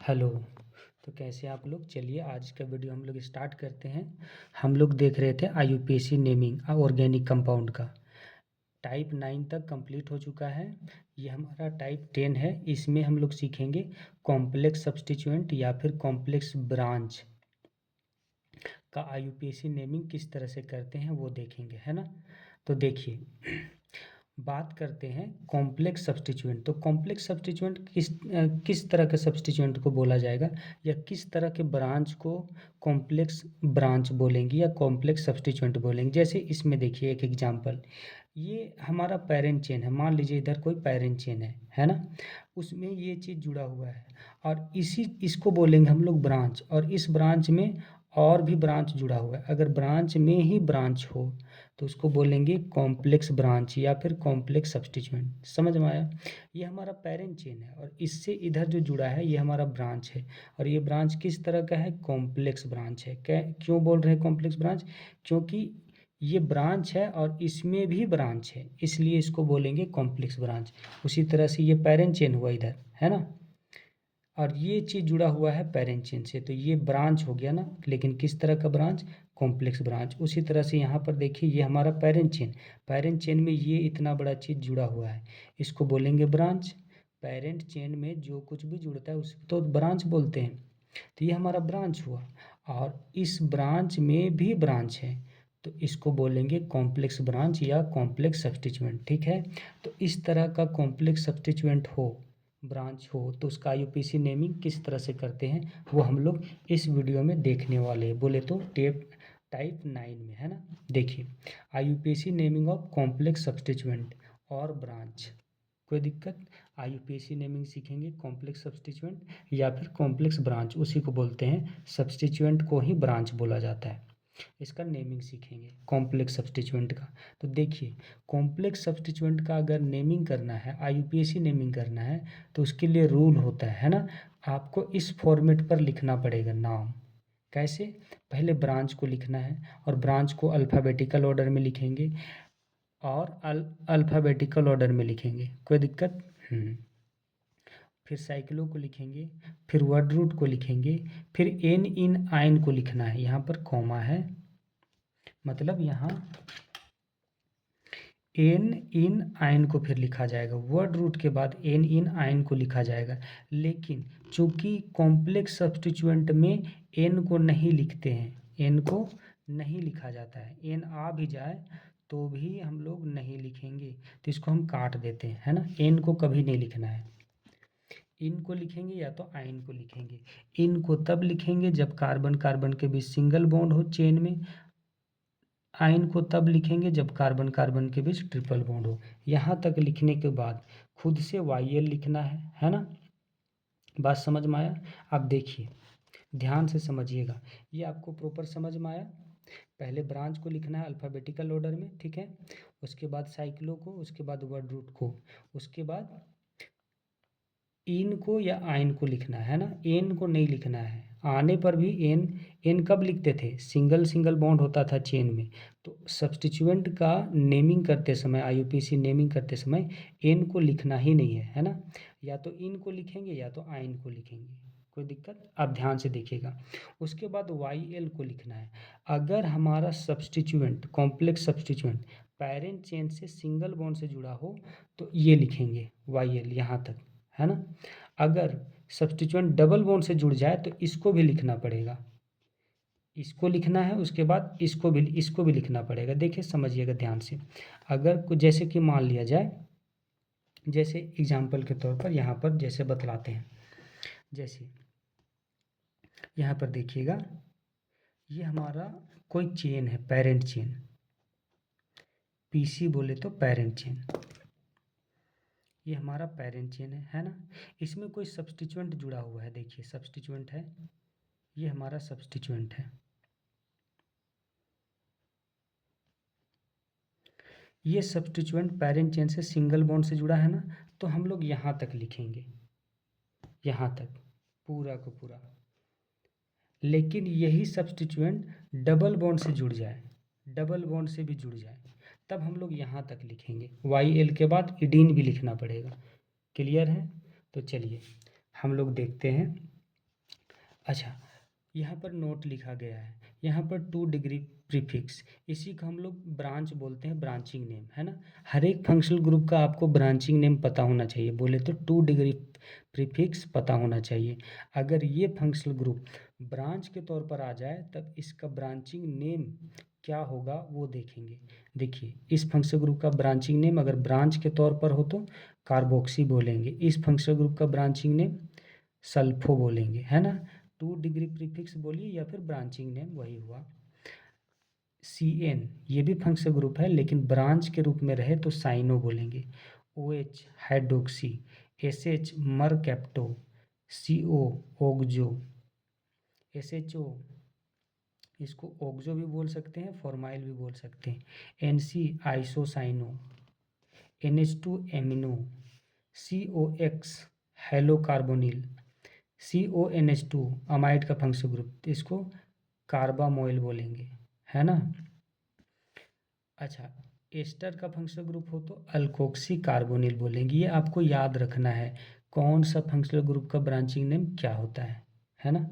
Hello. तो कैसे आप लोग? चलिए आज का वीडियो हम लोग स्टार्ट करते हैं। हम लोग देख रहे थे आईयूपीएसी नेमिंग ऑर्गेनिक कंपाउंड का। टाइप 9 तक कंप्लीट हो चुका है। ये हमारा टाइप 10 है। इसमें हम लोग सीखेंगे कॉम्प्लेक्स सब्स्टिट्यूएंट या फिर कॉम्प्लेक्स ब्रांच का आईयूपीएसी नेमिंग किस तरह से करते हैं वो देखेंगे, है ना। तो देखिए, बात करते हैं कॉम्प्लेक्स सब्स्टिट्यूएंट। तो कॉम्प्लेक्स सब्स्टिट्यूएंट किस तरह के सब्स्टिट्यूएंट को बोला जाएगा या किस तरह के ब्रांच को कॉम्प्लेक्स ब्रांच बोलेंगे या कॉम्प्लेक्स सब्स्टिट्यूएंट बोलेंगे। जैसे इसमें देखिए एक एग्जांपल, ये हमारा पेरेंट चेन है। मान लीजिए इधर कोई पेरेंट चेन है ना। उसमें ये चीज़ जुड़ा हुआ है और इसको बोलेंगे हम लोग ब्रांच। और इस ब्रांच में और भी ब्रांच जुड़ा हुआ है। अगर ब्रांच में ही ब्रांच हो तो उसको बोलेंगे कॉम्प्लेक्स ब्रांच या फिर कॉम्प्लेक्स सब्स्टिट्यूएंट। समझ में आया? ये हमारा पेरेंट चेन है और इससे इधर जो जुड़ा है ये हमारा ब्रांच है। और ये ब्रांच किस तरह का है? कॉम्प्लेक्स ब्रांच है। क्यों बोल रहे हैं कॉम्प्लेक्स ब्रांच? क्योंकि ये ब्रांच है और इसमें भी ब्रांच है, इसलिए इसको बोलेंगे कॉम्प्लेक्स ब्रांच। उसी तरह से ये पेरेंट चेन हुआ इधर, है ना। और ये चीज़ जुड़ा हुआ है पेरेंट चेन से, तो ये ब्रांच हो गया ना। लेकिन किस तरह का ब्रांच? Complex branch. उसी तरह से यहाँ पर देखिए, ये हमारा पेरेंट चेन में ये इतना बड़ा चीज़ जुड़ा हुआ है, इसको बोलेंगे ब्रांच। पेरेंट चेन में जो कुछ भी जुड़ता है उसको तो ब्रांच बोलते हैं। तो ये हमारा ब्रांच हुआ और इस ब्रांच में भी ब्रांच है, तो इसको बोलेंगे कॉम्प्लेक्स ब्रांच या कॉम्प्लेक्स सब्स्टिट्यूएंट। ठीक है। तो इस तरह का कॉम्प्लेक्स सब्स्टिट्यूएंट हो, ब्रांच हो, तो उसका आईयूपीएसी नेमिंग किस तरह से करते हैं वो हम लोग इस वीडियो में देखने वाले हैं। बोले तो टाइप 9 में, है ना। देखिए, IUPAC naming of complex substituent और ब्रांच। कोई दिक्कत? आईयूपीएसी नेमिंग सीखेंगे कॉम्प्लेक्स सब्स्टिट्यूएंट या फिर कॉम्प्लेक्स ब्रांच, उसी को बोलते हैं। सब्स्टिट्यूएंट को ही ब्रांच बोला जाता है। इसका नेमिंग सीखेंगे कॉम्प्लेक्स सब्स्टिट्यूएंट का। तो देखिए, कॉम्प्लेक्स सब्स्टिट्यूएंट का अगर नेमिंग करना है, आईयूपीएसी नेमिंग करना है, तो उसके लिए रूल होता है ना। आपको इस फॉर्मेट पर लिखना पड़ेगा नाम। कैसे? पहले ब्रांच को लिखना है और ब्रांच को अल्फ़ाबेटिकल ऑर्डर में लिखेंगे और अल्फ़ाबेटिकल ऑर्डर में लिखेंगे। कोई दिक्कत? फिर साइक्लो को लिखेंगे, फिर वर्ड रूट को लिखेंगे, फिर एन इन आइन को लिखना है। यहाँ पर कॉमा है, मतलब यहाँ एन इन आइन को फिर लिखा जाएगा। वर्ड रूट के बाद एन इन आइन को लिखा जाएगा। लेकिन चूंकि कॉम्प्लेक्स सब्स्टिट्यूएंट में एन को नहीं लिखते हैं, एन को नहीं लिखा जाता है। एन आ भी जाए तो भी हम लोग नहीं लिखेंगे, तो इसको हम काट देते हैं, है ना। एन को कभी नहीं लिखना है। इन को लिखेंगे या तो आइन को लिखेंगे। इन को तब लिखेंगे जब कार्बन कार्बन के बीच सिंगल बॉन्ड हो चेन में। आइन को तब लिखेंगे जब कार्बन कार्बन के बीच ट्रिपल बॉन्ड हो। यहाँ तक लिखने के बाद खुद से YL लिखना है ना। बात समझ में आया? आप देखिए, ध्यान से समझिएगा, ये आपको प्रॉपर समझ में आया। पहले ब्रांच को लिखना है अल्फ़ाबेटिकल ऑर्डर में, ठीक है। उसके बाद साइक्लो को, उसके बाद वर्ड रूट को, उसके बाद इन को या आइन को लिखना है ना। एन को नहीं लिखना है। आने पर भी एन, एन कब लिखते थे? सिंगल सिंगल बॉन्ड होता था चेन में। तो सब्स्टिट्यूएंट का नेमिंग करते समय, आईयूपीएसी नेमिंग करते समय एन को लिखना ही नहीं है ना। या तो इन को लिखेंगे या तो आइन को लिखेंगे। कोई दिक्कत? आप ध्यान से देखिएगा। उसके बाद YL को लिखना है। अगर हमारा substituent, complex substituent parent chain से सिंगल बॉन्ड से जुड़ा हो तो ये लिखेंगे YL यहाँ तक, है ना। अगर सब्स्टिट्यूएंट डबल बॉन्ड से जुड़ जाए तो इसको भी लिखना पड़ेगा। इसको लिखना है, उसके बाद इसको भी लिखना पड़ेगा। देखिए समझिएगा ध्यान से। अगर जैसे कि मान लिया जाए, जैसे एग्जाम्पल के तौर पर यहाँ पर जैसे बतलाते हैं। जैसे यहाँ पर देखिएगा, ये हमारा कोई चेन है, पेरेंट चेन। PC बोले तो पेरेंट चेन। ये हमारा पेरेंट चेन है ना। इसमें कोई सब्स्टिट्यूएंट जुड़ा हुआ है। देखिए सब्स्टिट्यूएंट है, ये हमारा सब्स्टिट्यूएंट है। ये सब्स्टिट्यूएंट पेरेंट चेन से सिंगल बॉन्ड से जुड़ा है ना, तो हम लोग यहाँ तक लिखेंगे, यहाँ तक पूरा को पूरा। लेकिन यही सब्स्टिट्यूएंट डबल बॉन्ड से जुड़ जाए, डबल बॉन्ड से भी जुड़ जाए, तब हम लोग यहाँ तक लिखेंगे। YL के बाद इडीन भी लिखना पड़ेगा। क्लियर है? तो चलिए हम लोग देखते हैं अच्छा, यहाँ पर नोट लिखा गया है, यहाँ पर 2 डिग्री प्रीफिक्स, इसी को हम लोग ब्रांच बोलते हैं, ब्रांचिंग नेम, है ना। हर एक फंक्शनल ग्रुप का आपको ब्रांचिंग नेम पता होना चाहिए, बोले तो 2 डिग्री प्रीफिक्स पता होना चाहिए। अगर ये फंक्शनल ग्रुप ब्रांच के तौर पर आ जाए तब इसका ब्रांचिंग नेम क्या होगा वो देखेंगे। देखिए, इस फंक्शनल ग्रुप का ब्रांचिंग नेम अगर ब्रांच के तौर पर हो तो कार्बोक्सी बोलेंगे, इस फंक्शनल ग्रुप का ब्रांचिंग नेम सल्फो बोलेंगे, है ना। 2 डिग्री प्रीफिक्स बोलिए या फिर ब्रांचिंग नेम, वही हुआ। CN ये भी फंक्शनल ग्रुप है लेकिन ब्रांच के रूप में रहे तो साइनो बोलेंगे। OH hydroxy, SH mercapto, CO ओग्जो, SHO इसको ओग्जो भी बोल सकते हैं, फॉर्माइल भी बोल सकते हैं। NC isocyano, NH2 amino, COX हेलोकार्बोनिल, CONH2 amide का फंक्शनल ग्रुप, तो इसको कार्बामोइल बोलेंगे, है ना। अच्छा, एस्टर का फंक्शनल ग्रुप हो तो अल्कोक्सी कार्बोनिल बोलेंगे। ये आपको याद रखना है कौन सा फंक्शनल ग्रुप का ब्रांचिंग नेम क्या होता है ना।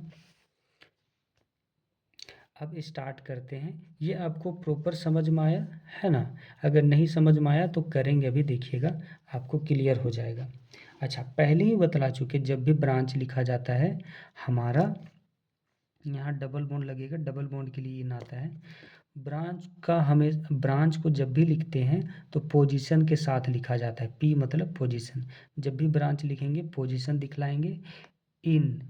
अब स्टार्ट करते हैं। ये आपको प्रॉपर समझ में आया है ना। अगर नहीं समझ में आया तो करेंगे, अभी देखिएगा आपको क्लियर हो जाएगा। अच्छा, पहले ही बतला चुके, जब भी ब्रांच लिखा जाता है हमारा यहाँ डबल बॉन्ड लगेगा, डबल बॉन्ड के लिए इन आता है। ब्रांच का हमें ब्रांच को जब भी लिखते हैं तो पोजीशन के साथ लिखा जाता है, P मतलब पोजीशन। जब भी ब्रांच लिखेंगे पोजीशन दिखलाएंगे। इन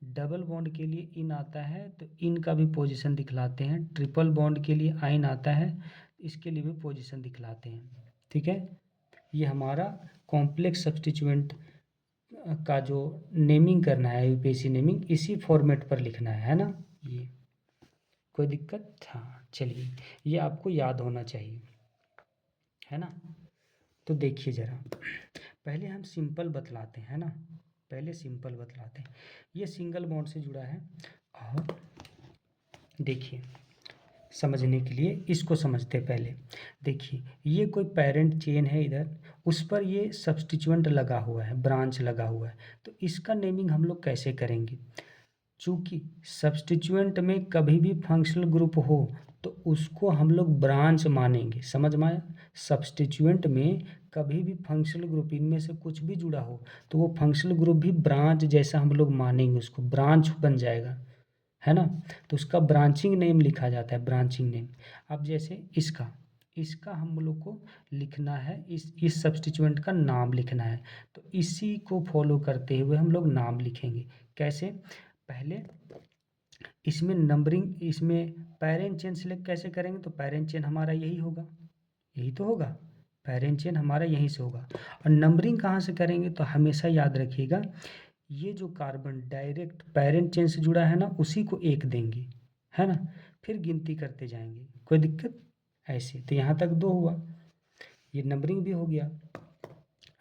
डबल बॉन्ड के लिए इन आता है तो इन का भी पोजीशन दिखलाते हैं। ट्रिपल बॉन्ड के लिए आइन आता है, इसके लिए भी पोजीशन दिखलाते हैं, ठीक है। ये हमारा कॉम्प्लेक्स सब्स्टिट्यूएंट का जो नेमिंग करना है, यूपीएससी नेमिंग इसी फॉर्मेट पर लिखना है ना। ये कोई दिक्कत? हाँ, चलिए, ये आपको याद होना चाहिए, है ना। तो देखिए ज़रा, पहले हम सिंपल बतलाते हैं ना, पहले सिंपल बतलाते हैं। ये सिंगल बॉन्ड से जुड़ा है और देखिए, समझने के लिए इसको समझते हैं पहले। देखिए, ये कोई पेरेंट चेन है, इधर उस पर ये सब्स्टिट्यूएंट लगा हुआ है, ब्रांच लगा हुआ है, तो इसका नेमिंग हम लोग कैसे करेंगे। चूँकि सब्स्टिट्यूएंट में कभी भी फंक्शनल ग्रुप हो तो उसको हम लोग ब्रांच मानेंगे, समझ में आया। सब्स्टिट्यूएंट में कभी भी फंक्शनल ग्रुप इनमें से कुछ भी जुड़ा हो तो वो फंक्शनल ग्रुप भी ब्रांच जैसा हम लोग मानेंगे, उसको ब्रांच बन जाएगा, है ना। तो उसका ब्रांचिंग नेम लिखा जाता है, ब्रांचिंग नेम। अब जैसे इसका इसका हम लोग को लिखना है, इस सब्स्टिट्यूएंट का नाम लिखना है, तो इसी को फॉलो करते हुए हम लोग नाम लिखेंगे। कैसे? पहले इसमें नंबरिंग, इसमें पेरेंट चेन सिलेक्ट कैसे करेंगे, तो पेरेंट चेन हमारा यही होगा, यही तो होगा, पेरेंट चेन हमारा यहीं से होगा। और नंबरिंग कहाँ से करेंगे, तो हमेशा याद रखिएगा ये जो कार्बन डायरेक्ट पेरेंट चेन से जुड़ा है ना उसी को एक देंगे, है ना। फिर गिनती करते जाएंगे, कोई दिक्कत? ऐसे तो यहाँ तक 2 हुआ, ये नंबरिंग भी हो गया।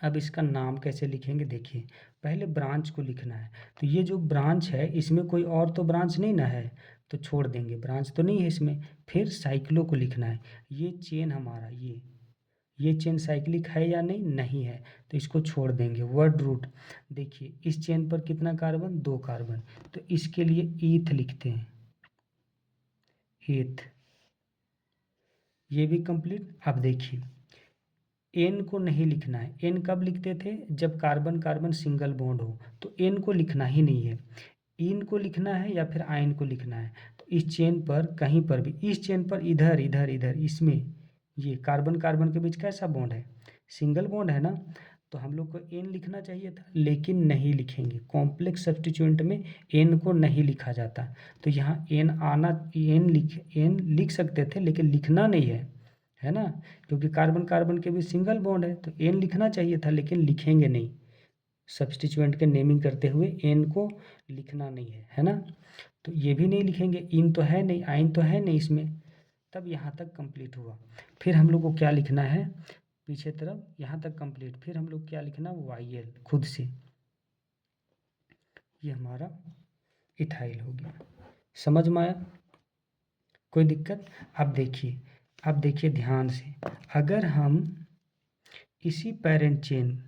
अब इसका नाम कैसे लिखेंगे, देखिए, पहले ब्रांच को लिखना है, तो ये जो ब्रांच है इसमें कोई और तो ब्रांच नहीं ना है, तो छोड़ देंगे, ब्रांच तो नहीं है इसमें। फिर साइक्लो को लिखना है, ये चेन हमारा ये चेन साइक्लिक है या नहीं, नहीं है, तो इसको छोड़ देंगे। वर्ड रूट, देखिए इस चेन पर कितना कार्बन, 2 कार्बन, तो इसके लिए ईथ लिखते हैं, ईथ, ये भी कंप्लीट। अब देखिए, एन को नहीं लिखना है, एन कब लिखते थे, जब कार्बन कार्बन सिंगल बॉन्ड हो, तो एन को लिखना ही नहीं है, इन को लिखना है या फिर आइन को लिखना है। तो इस चेन पर कहीं पर भी, इस चेन पर इधर इधर इधर इसमें ये कार्बन कार्बन के बीच कैसा बॉन्ड है, सिंगल बॉन्ड है ना, तो हम लोग को एन लिखना चाहिए था लेकिन नहीं लिखेंगे। कॉम्प्लेक्स सब्स्टिट्यूएंट में एन को नहीं लिखा जाता, तो यहाँ एन आना, एन लिख सकते थे लेकिन लिखना नहीं है ना, क्योंकि कार्बन कार्बन के बीच सिंगल बॉन्ड है, तो एन लिखना चाहिए था लेकिन लिखेंगे नहीं। सब्स्टिट्यूएंट के नेमिंग करते हुए एन को लिखना नहीं है ना। तो ये भी नहीं लिखेंगे, इन तो है नहीं, आइन तो है नहीं इसमें। तब यहाँ तक कंप्लीट हुआ। फिर हम लोग को क्या लिखना है, पीछे तरफ यहाँ तक कंप्लीट, फिर हम लोग क्या लिखना, YL खुद से, ये हमारा इथाइल हो गया। समझ में आया, कोई दिक्कत? अब देखिए ध्यान से, अगर हम इसी पेरेंट चेन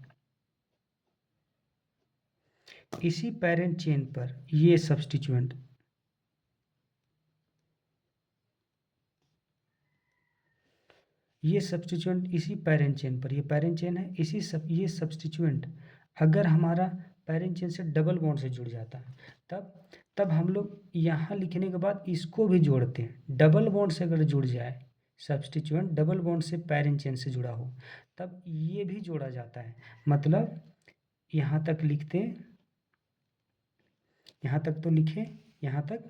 इसी पेरेंट चेन पर ये सब्स्टिट्यूएंट, ये सब्स्टिट्यूएंट इसी पेरेंट चेन पर, ये पेरेंट चेन है, ये सब्स्टिट्यूएंट अगर हमारा पेरेंट चेन से डबल बॉन्ड से जुड़ जाता है, तब हम लोग यहाँ लिखने के बाद इसको भी जोड़ते हैं। डबल बॉन्ड से अगर जुड़ जाए सब्स्टिट्यूएंट, डबल बॉन्ड से पेरेंट चेन से जुड़ा हो, तब ये भी जोड़ा जाता है। मतलब यहाँ तक लिखते हैं, यहाँ तक तो लिखे, यहाँ तक,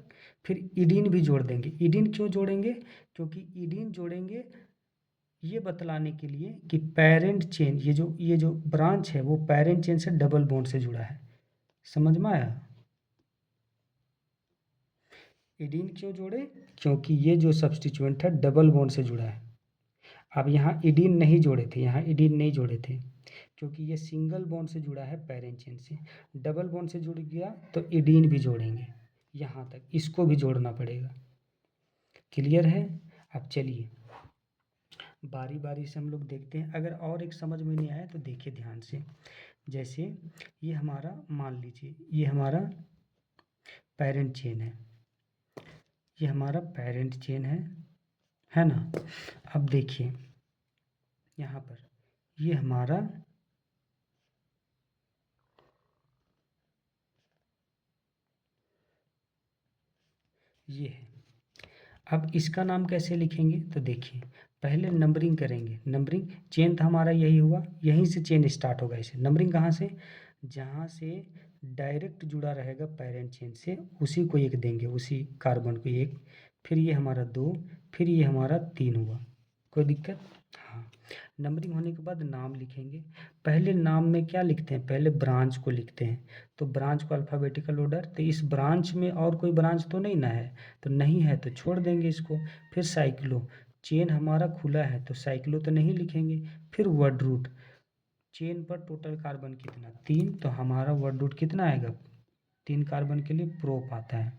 फिर ईडीन भी जोड़ देंगे। ईडीन क्यों जोड़ेंगे? क्योंकि ईडीन जोड़ेंगे ये बतलाने के लिए कि पेरेंट चेन, ये जो ब्रांच है वो पेरेंट चेन से डबल बॉन्ड से जुड़ा है। समझ में आया? ईडीन क्यों जोड़े? क्योंकि ये जो सब्स्टिट्यूएंट है डबल बॉन्ड से जुड़ा है। अब यहाँ ईडीन नहीं जोड़े थे, यहाँ ईडीन नहीं जोड़े थे क्योंकि ये सिंगल बॉन्ड से जुड़ा है पेरेंट चेन से। डबल बॉन्ड से जुड़ गया तो ईडीन भी जोड़ेंगे, यहाँ तक इसको भी जोड़ना पड़ेगा। क्लियर है? अब चलिए बारी बारी से हम लोग देखते हैं। अगर और एक समझ में नहीं आया तो देखिए ध्यान से। जैसे ये हमारा, मान लीजिए ये हमारा पेरेंट चेन है, ये हमारा पेरेंट चेन है ना। अब देखिए यहाँ पर ये हमारा ये है। अब इसका नाम कैसे लिखेंगे? तो देखिए पहले नंबरिंग करेंगे। नंबरिंग, चेन था हमारा यही हुआ, यहीं से चेन स्टार्ट होगा। इसे नंबरिंग कहाँ से? जहाँ से डायरेक्ट जुड़ा रहेगा पेरेंट चेन से उसी को एक देंगे, उसी कार्बन को एक, फिर ये हमारा 2, फिर ये हमारा 3 हुआ। कोई दिक्कत? हाँ। नंबरिंग होने के बाद नाम लिखेंगे। पहले नाम में क्या लिखते हैं? पहले ब्रांच को लिखते हैं। तो ब्रांच को अल्फ़ाबेटिकल ऑर्डर, तो इस ब्रांच में और कोई ब्रांच तो नहीं ना है, तो नहीं है तो छोड़ देंगे इसको। फिर साइक्लो, चेन हमारा खुला है तो साइक्लो तो नहीं लिखेंगे। फिर वर्ड रूट, चेन पर टोटल कार्बन कितना? 3, तो हमारा वर्ड रूट कितना आएगा? 3 कार्बन के लिए प्रोप आता है।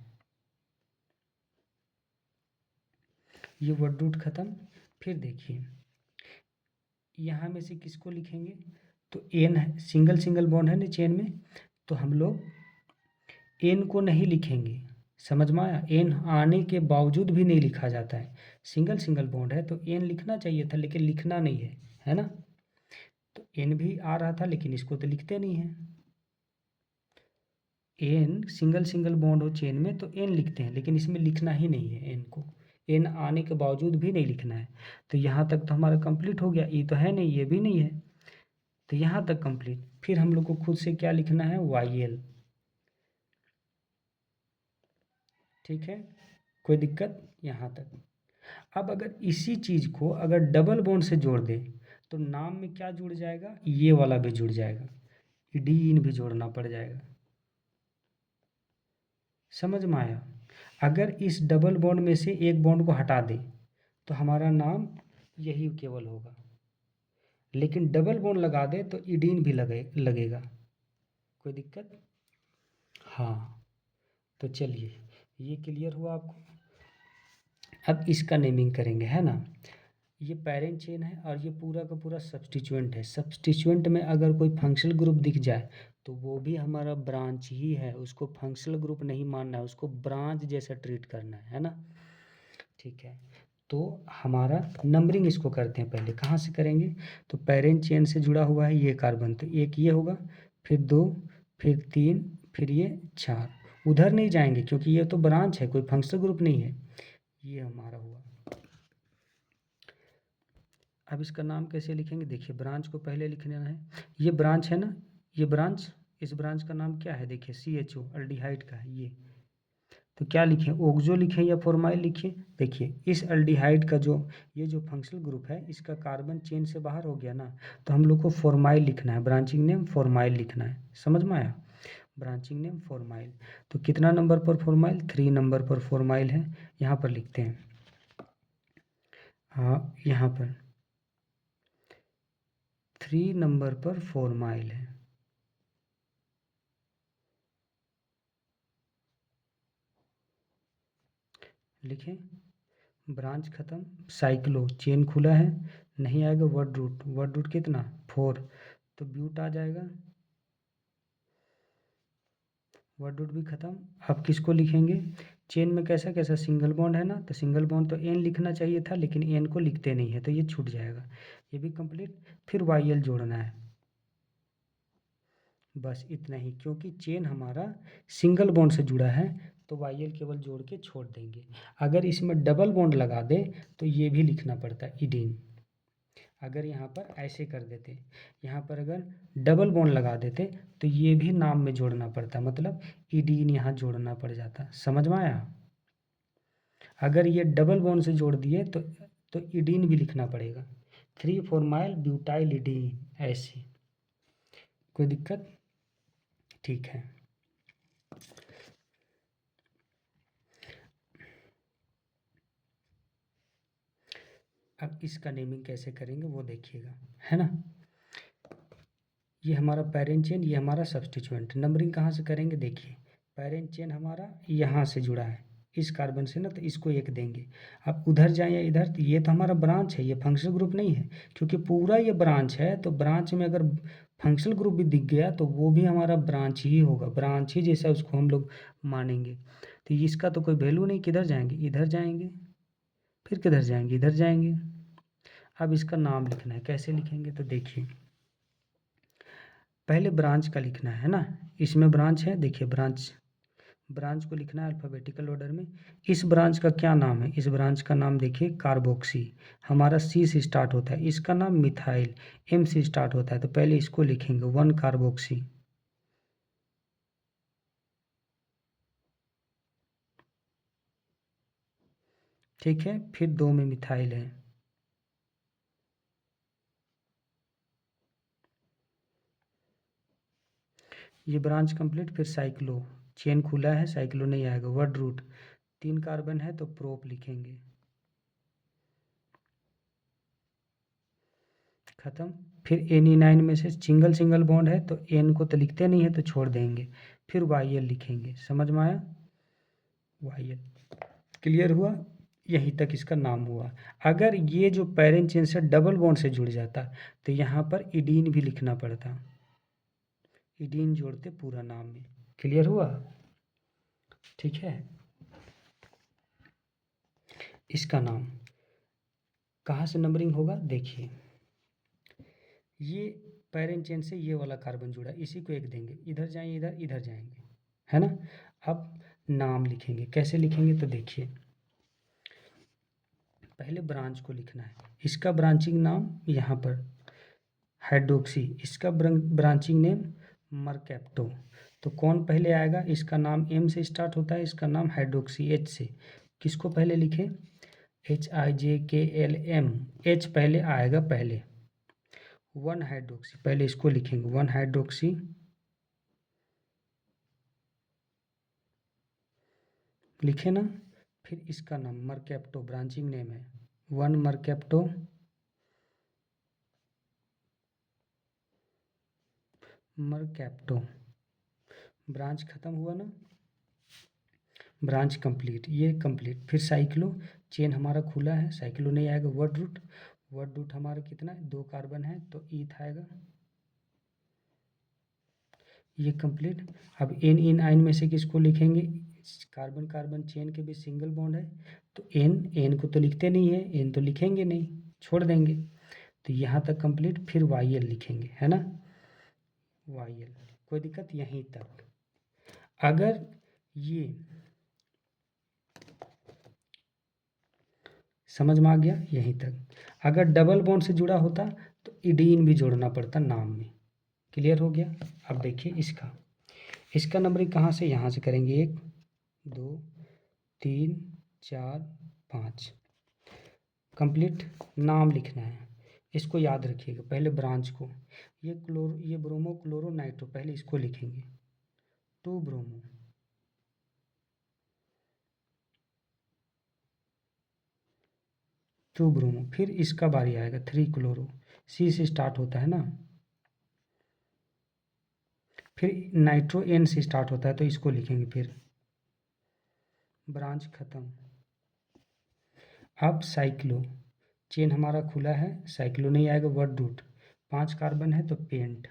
ये वर्ड रूट खत्म। फिर देखिए यहाँ में से किसको लिखेंगे? तो एन है, सिंगल सिंगल बॉन्ड है ना चेन में, तो हम लोग एन को नहीं लिखेंगे। समझ में आया? एन आने के बावजूद भी नहीं लिखा जाता है। सिंगल सिंगल बॉन्ड है तो एन लिखना चाहिए था, लेकिन लिखना नहीं है ना। तो एन भी आ रहा था लेकिन इसको तो लिखते नहीं है। एन सिंगल सिंगल बॉन्ड हो चेन में तो एन लिखते हैं, लेकिन इसमें लिखना ही नहीं है एन को। एन आने के बावजूद भी नहीं लिखना है। तो यहाँ तक तो हमारा कंप्लीट हो गया। ये तो है नहीं, ये भी नहीं है, तो यहाँ तक कंप्लीट। फिर हम लोग को खुद से क्या लिखना है? Y L. ठीक है, कोई दिक्कत? यहाँ तक। अब अगर इसी चीज़ को अगर डबल बॉन्ड से जोड़ दें तो नाम में क्या जुड़ जाएगा? ये वाला भी जुड़ जाएगा, डीन भी जोड़ना पड़ जाएगा। समझ में आया? अगर इस डबल बॉन्ड में से एक बॉन्ड को हटा दें तो हमारा नाम यही केवल होगा, लेकिन डबल बॉन्ड लगा दे तो ईडीन भी लगेगा। कोई दिक्कत? हाँ, तो चलिए ये क्लियर हुआ आपको। अब इसका नेमिंग करेंगे, है ना। ये पेरेंट चेन है और ये पूरा का पूरा सब्स्टिट्यूएंट है। सब्स्टिट्यूएंट में अगर कोई फंक्शनल ग्रुप दिख जाए तो वो भी हमारा ब्रांच ही है, उसको फंक्शनल ग्रुप नहीं मानना है, उसको ब्रांच जैसा ट्रीट करना है ना। ठीक है, तो हमारा नंबरिंग इसको करते हैं। पहले कहाँ से करेंगे? तो पेरेंट चेन से जुड़ा हुआ है ये कार्बन, तो एक ये होगा, फिर 2, फिर 3, फिर ये 4। उधर नहीं जाएंगे क्योंकि ये तो ब्रांच है, कोई फंक्शनल ग्रुप नहीं है। ये हमारा हुआ। अब इसका नाम कैसे लिखेंगे? देखिए ब्रांच को पहले लिखना है। ये ब्रांच है ना, ये ब्रांच, इस ब्रांच का नाम क्या है? देखिए CHO, अल्डिहाइड का है ये। तो क्या लिखें? ओक्सो लिखें या फॉर्माइल लिखें? देखिए इस अल्डिहाइड का जो ये जो फंक्शनल ग्रुप है इसका कार्बन चेन से बाहर हो गया ना, तो हम लोग को फॉर्माइल लिखना है, ब्रांचिंग नेम फॉर्माइल लिखना है। समझ में आया? Branching name formyl. तो कितना नंबर पर फॉर्माइल? 3 नंबर पर फॉर्माइल है। यहाँ पर लिखते हैं, हाँ यहाँ पर 3 नंबर पर फॉर्माइल है। लिखें, ब्रांच खत्म, साइक्लो, चेन खुला है, नहीं आएगा वर्ड रूट। वर्ड रूट कितना? 4, तो ब्यूट आ जाएगा। वर्ड रूट भी खत्म। अब किसको लिखेंगे? चेन में कैसा कैसा सिंगल बॉन्ड है ना, तो सिंगल बॉन्ड तो एन लिखना चाहिए था, लेकिन एन को लिखते नहीं है तो ये छूट जाएगा, ये भी कंप्लीट। फिर वाई एल जोड़ना है, बस इतना ही, क्योंकि चेन हमारा सिंगल बॉन्ड से जुड़ा है तो वाई एल केवल जोड़ के छोड़ देंगे। अगर इसमें डबल बॉन्ड लगा दें तो ये भी लिखना पड़ता है, इडीन। अगर यहाँ पर ऐसे कर देते, यहाँ पर अगर डबल बॉन्ड लगा देते तो ये भी नाम में जोड़ना पड़ता, मतलब इडीन यहाँ जोड़ना पड़ जाता। समझ में आया? अगर ये डबल बॉन्ड से जोड़ दिए तो इडीन भी लिखना पड़ेगा, 3 फॉर्माइल ब्यूटाइल इडीन, ऐसे। कोई दिक्कत? ठीक है। अब इसका नेमिंग कैसे करेंगे वो देखिएगा, है ना। ये हमारा पेरेंट चेन, ये हमारा सब्स्टिट्यूएंट। नंबरिंग कहाँ से करेंगे? देखिए, पेरेंट चेन हमारा यहाँ से जुड़ा है इस कार्बन से ना, तो इसको एक देंगे। अब उधर जाए या इधर, तो ये तो हमारा ब्रांच है, ये फंक्शनल ग्रुप नहीं है, क्योंकि पूरा ये ब्रांच है। तो ब्रांच में अगर फंक्शनल ग्रुप भी दिख गया तो वो भी हमारा ब्रांच ही होगा, ब्रांच ही जैसा उसको हम लोग मानेंगे। तो इसका तो कोई वैल्यू नहीं, किधर जाएंगे? इधर जाएंगे, फिर किधर जाएंगे? इधर जाएंगे। अब इसका नाम लिखना है, कैसे लिखेंगे? तो देखिए, पहले ब्रांच का लिखना है ना, इसमें ब्रांच है, देखिए ब्रांच, ब्रांच को लिखना है अल्फ़ाबेटिकल ऑर्डर में। इस ब्रांच का क्या नाम है? इस ब्रांच का नाम देखिए कार्बोक्सी, हमारा सी से स्टार्ट होता है। इसका नाम मिथाइल, एम से स्टार्ट होता है, तो पहले इसको लिखेंगे 1 कार्बोक्सी। ठीक है, फिर 2 में मिथाइल है। ये ब्रांच कंप्लीट। फिर साइक्लो, चेन खुला है, साइक्लो नहीं आएगा। वर्ड रूट, 3 कार्बन है तो प्रोप लिखेंगे, खत्म। फिर NE9 में से सिंगल सिंगल बॉन्ड है तो एन को तो लिखते नहीं है तो छोड़ देंगे, फिर YL लिखेंगे। समझ में आया? YL क्लियर हुआ? यहीं तक इसका नाम हुआ। अगर ये जो पेरेंट चेन से डबल बॉन्ड से जुड़ जाता तो यहाँ पर इडीन भी लिखना पड़ता, इडीन जोड़ते पूरा नाम में। क्लियर हुआ? ठीक है। इसका नाम कहाँ से नंबरिंग होगा? देखिए, ये पेरेंट चेन से ये वाला कार्बन जुड़ा, इसी को एक देंगे, इधर जाएंगे, इधर इधर जाएंगे, है ना। अब नाम लिखेंगे, कैसे लिखेंगे? तो देखिए, पहले ब्रांच को लिखना है, इसका ब्रांचिंग नाम यहाँ पर हाइड्रोक्सी, इसका ब्रांचिंग नेम मरकैप्टो। तो कौन पहले आएगा? इसका नाम एम से स्टार्ट होता है, इसका नाम हाइड्रोक्सी एच से। किसको पहले लिखे? HIJKLM, एच पहले आएगा, पहले 1 हाइड्रोक्सी, पहले इसको लिखेंगे 1 हाइड्रोक्सी। लिखे ना। फिर इसका नाम मरकैप्टो, ब्रांचिंग नेम है 1 मरकैप्टो। मरकैप्टो ब्रांच खत्म हुआ ना, ब्रांच कंप्लीट, ये कंप्लीट। फिर साइक्लो, चेन हमारा खुला है, साइक्लो नहीं आएगा। वर्ड रूट, वर्ड रूट हमारा कितना है? 2 कार्बन है तो ईथ आएगा, ये कंप्लीट। अब NE9 में से किसको लिखेंगे? कार्बन कार्बन चेन के बीच सिंगल बॉन्ड है तो एन को तो लिखते नहीं है, एन तो लिखेंगे नहीं, छोड़ देंगे। तो यहाँ तक कंप्लीट। फिर YL लिखेंगे, है ना, YL। कोई दिक्कत? यहीं तक। अगर ये समझ में आ गया? यहीं तक। अगर डबल बॉन्ड से जुड़ा होता तो इडीन भी जोड़ना पड़ता नाम में। क्लियर हो गया? अब देखिए इसका नंबरिंग कहाँ से? यहाँ से करेंगे, 1 2 3 4 5 कंप्लीट। नाम लिखना है, इसको याद रखिएगा, पहले ब्रांच को। ये ब्रोमो क्लोरो नाइट्रो, पहले इसको लिखेंगे 2 ब्रोमो, 2 ब्रोमो। फिर इसका बारी आएगा 3 क्लोरो, सी से स्टार्ट होता है ना। फिर नाइट्रो N से स्टार्ट होता है तो इसको लिखेंगे, फिर ब्रांच खत्म। अब साइक्लो, चेन हमारा खुला है, साइक्लो नहीं आएगा। वर्ड रूट, 5 कार्बन है तो पेंट।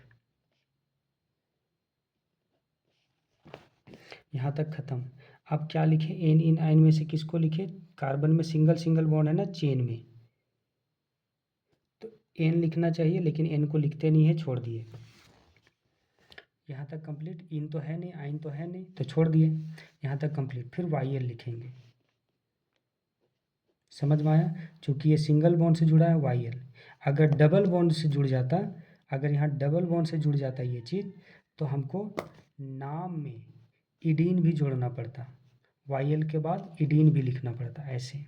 यहाँ तक ख़त्म। अब क्या लिखे, एन इन आइन में से किसको लिखे, कार्बन में सिंगल सिंगल बॉन्ड है ना चेन में, तो एन लिखना चाहिए, लेकिन एन को लिखते नहीं है, छोड़ दिए। यहाँ तक कंप्लीट, इन तो है नहीं, आइन तो है नहीं, तो छोड़ दिए। यहाँ तक कंप्लीट, फिर वाई एल लिखेंगे। समझ में आया, चूंकि ये सिंगल बॉन्ड से जुड़ा है वाई एल। अगर डबल बॉन्ड से जुड़ जाता, अगर यहाँ डबल बॉन्ड से जुड़ जाता ये चीज़, तो हमको नाम में इडीन भी जोड़ना पड़ता, वाई एल के बाद इडीन भी लिखना पड़ता, ऐसे।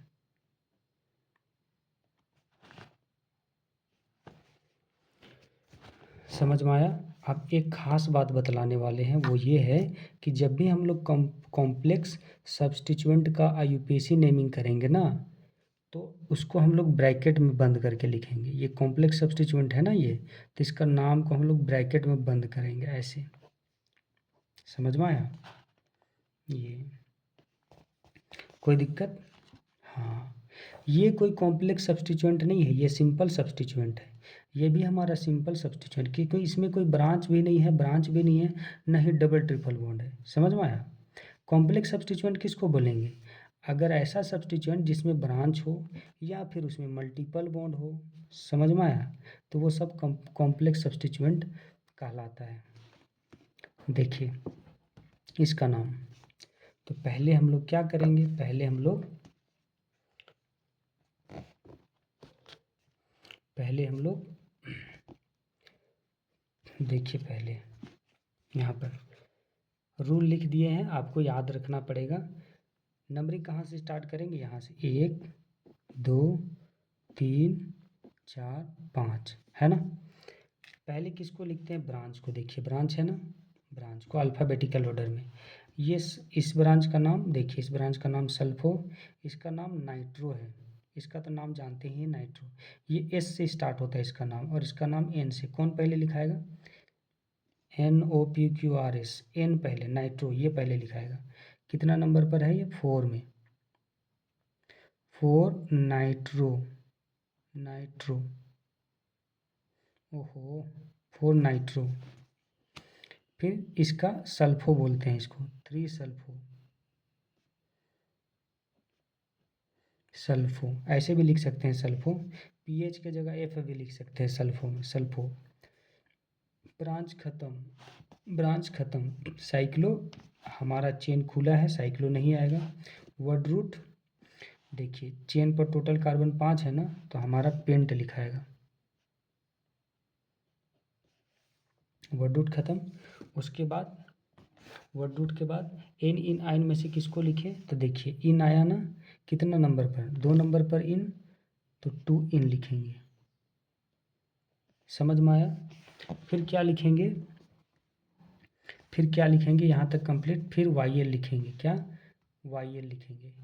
समझ में आया। अब एक खास बात बतलाने वाले हैं, वो ये है कि जब भी हम लोग कॉम्प्लेक्स सब्स्टिट्यूएंट का आईयूपीएसी नेमिंग करेंगे ना, तो उसको हम लोग ब्रैकेट में बंद करके लिखेंगे। ये कॉम्प्लेक्स सब्स्टिट्यूएंट है ना ये, तो इसका नाम को हम लोग ब्रैकेट में बंद करेंगे ऐसे। समझ में आया, ये कोई दिक्कत? हाँ, ये कोई कॉम्प्लेक्स सब्स्टिट्यूएंट नहीं है, ये सिंपल सब्स्टिट्यूएंट है। ये भी हमारा सिंपल सब्स्टिट्यूएंट, कि कोई इसमें कोई ब्रांच भी नहीं है, ब्रांच भी नहीं है, ना ही डबल ट्रिपल बॉन्ड है। समझ में आया। कॉम्प्लेक्स सब्स्टिट्यूएंट किसको बोलेंगे, अगर ऐसा सब्स्टिट्यूएंट जिसमें ब्रांच हो या फिर उसमें मल्टीपल बॉन्ड हो। समझ में आया, तो वो सब कॉम्प्लेक्स सब्स्टिट्यूएंट कहलाता है। देखिए इसका नाम, तो पहले हम लोग क्या करेंगे, पहले हम लोग देखिए, पहले यहाँ पर रूल लिख दिए हैं, आपको याद रखना पड़ेगा। नंबरिंग कहाँ से स्टार्ट करेंगे, यहाँ से 1 2 3 4 5, है ना। पहले किसको लिखते हैं, ब्रांच को। देखिए ब्रांच है ना, ब्रांच को अल्फ़ाबेटिकल ऑर्डर में। ये इस ब्रांच का नाम देखिए, इस ब्रांच का नाम सल्फो, इसका नाम नाइट्रो है। इसका तो नाम जानते ही हैं, नाइट्रो। ये एस से स्टार्ट होता है इसका नाम, और इसका नाम एन से। कौन पहले लिखाएगा, NOPQRS, एन पहले, नाइट्रो ये पहले लिखाएगा। कितना नंबर पर है ये, 4 में, 4 नाइट्रो, ओहो 4 नाइट्रो। फिर इसका सल्फो बोलते हैं इसको, 3 सल्फो, ऐसे भी लिख सकते हैं सल्फो। पीएच के जगह एफ भी लिख सकते हैं सल्फो में, सल्फो। ब्रांच खत्म, साइक्लो, हमारा चेन खुला है, साइक्लो नहीं आएगा। वर्ड रूट, देखिए चेन पर टोटल कार्बन 5 है ना, तो हमारा पेंट लिखाएगा। वर्ड रूट खत्म। उसके बाद वर्ड रूट के बाद एन इन आइन में से किसको लिखे, तो देखिए इन आया ना, कितना नंबर पर, 2 नंबर पर इन, तो 2 इन लिखेंगे। समझ में आया। फिर क्या लिखेंगे, यहाँ तक कंप्लीट। फिर वाई एल लिखेंगे, क्या, वाई एल लिखेंगे,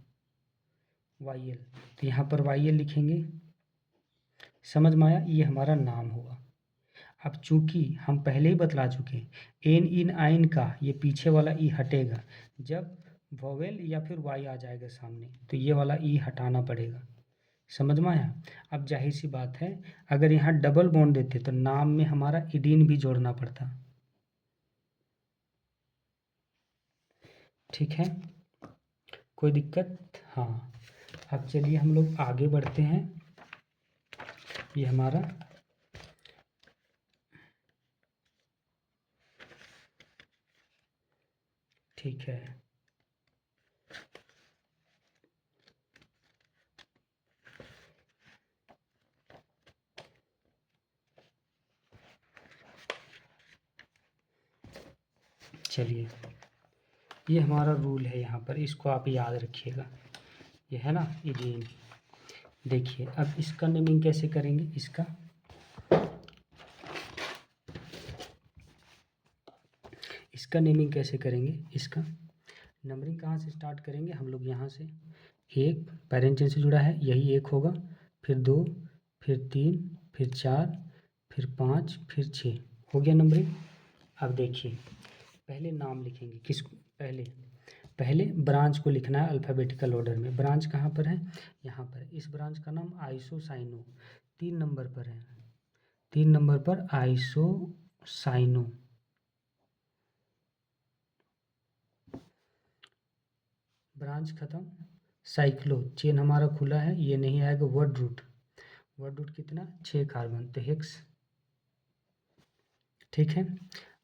वाई एल, तो यहाँ पर वाई एल लिखेंगे। समझ में आया, ये हमारा नाम होगा। अब चूंकि हम पहले ही बतला चुके हैं, एन इन आइन का ये पीछे वाला ई हटेगा जब वोवेल या फिर वाई आ जाएगा सामने, तो ये वाला ई हटाना पड़ेगा। समझ में आया। अब जाहिर सी बात है, अगर यहाँ डबल बॉन्ड देते तो नाम में हमारा इडीन भी जोड़ना पड़ता। ठीक है, कोई दिक्कत? हाँ। अब चलिए हम लोग आगे बढ़ते हैं। ये हमारा ठीक है, चलिए ये हमारा रूल है यहाँ पर, इसको आप याद रखिएगा। ये है ना इडीन। देखिए अब इसका नेमिंग कैसे करेंगे, इसका नेमिंग कैसे करेंगे, इसका नंबरिंग कहाँ से स्टार्ट करेंगे हम लोग, यहाँ से 1 पेरेंट चेन से जुड़ा है, यही 1 होगा, फिर 2, फिर 3, फिर 4, फिर 5, फिर 6, हो गया नंबरिंग। अब देखिए पहले नाम लिखेंगे, किसको, पहले ब्रांच को लिखना है अल्फ़ाबेटिकल ऑर्डर में। ब्रांच कहाँ पर है, यहाँ पर। इस ब्रांच का नाम आइसोसाइनो, 3 नंबर पर है, 3 नंबर पर आइसोसाइनो। ब्रांच खत्म, साइक्लो चेन हमारा खुला है, ये नहीं आएगा। वर्ड रूट, वर्ड रूट कितना 6 कार्बन, तो हेक्स। ठीक है,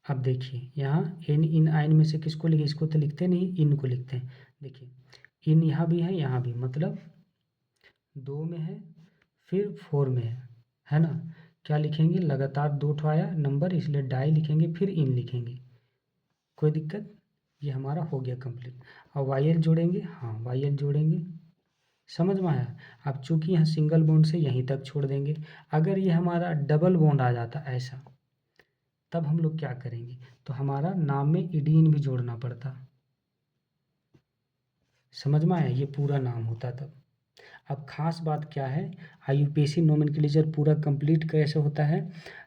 अब देखिए यहाँ एन इन आइन में से किसको लिखे, इसको तो लिखते नहीं, इन को लिखते हैं। देखिए इन यहाँ भी है, यहाँ भी, मतलब 2 में है फिर 4 में है ना। क्या लिखेंगे, लगातार 2 ठो आया नंबर, इसलिए डाई लिखेंगे फिर इन लिखेंगे, कोई दिक्कत। ये हमारा हो गया कंप्लीट। अब वाई एल जोड़ेंगे, हाँ वाई एल जोड़ेंगे, समझ में आया। अब चूंकि यहाँ सिंगल बॉन्ड से यहीं तक छोड़ देंगे। अगर ये हमारा डबल बॉन्ड आ जाता ऐसा, तब हम लोग क्या करेंगे, तो हमारा नाम में इडीन भी जोड़ना पड़ता, समझ में आया, ये पूरा नाम होता तब। अब खास बात क्या है, आईयूपीएसी नोमेनक्लेचर पूरा कंप्लीट कैसे होता है,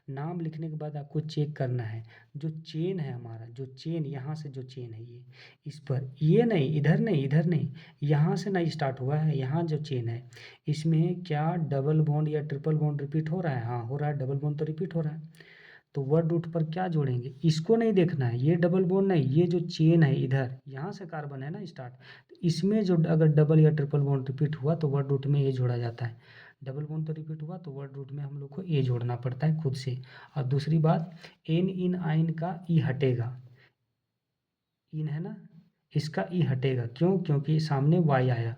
नाम लिखने के बाद आपको चेक करना है जो चेन है हमारा, जो चेन यहाँ से जो चेन है ये, इस पर, ये नहीं इधर नहीं, इधर नहीं, यहाँ से नहीं स्टार्ट हुआ है, यहाँ जो चेन है इसमें क्या डबल बॉन्ड या ट्रिपल बॉन्ड रिपीट हो रहा है, हाँ हो रहा है, डबल बॉन्ड तो रिपीट हो रहा है। तो वर्ड रूट पर क्या जोड़ेंगे, इसको नहीं देखना है, ये डबल बॉन्ड नहीं, ये जो चेन है इधर, यहाँ से कार्बन है ना स्टार्ट, तो इसमें जो अगर डबल या ट्रिपल बॉन्ड रिपीट हुआ तो वर्ड रूट में ये जोड़ा जाता है। डबल बॉन्ड तो रिपीट हुआ तो वर्ड रूट में हम लोग को ए जोड़ना पड़ता है खुद से। और दूसरी बात, एन इन आइन का ई हटेगा, इन है ना, इसका ई हटेगा, क्यों, क्योंकि सामने वाई आया,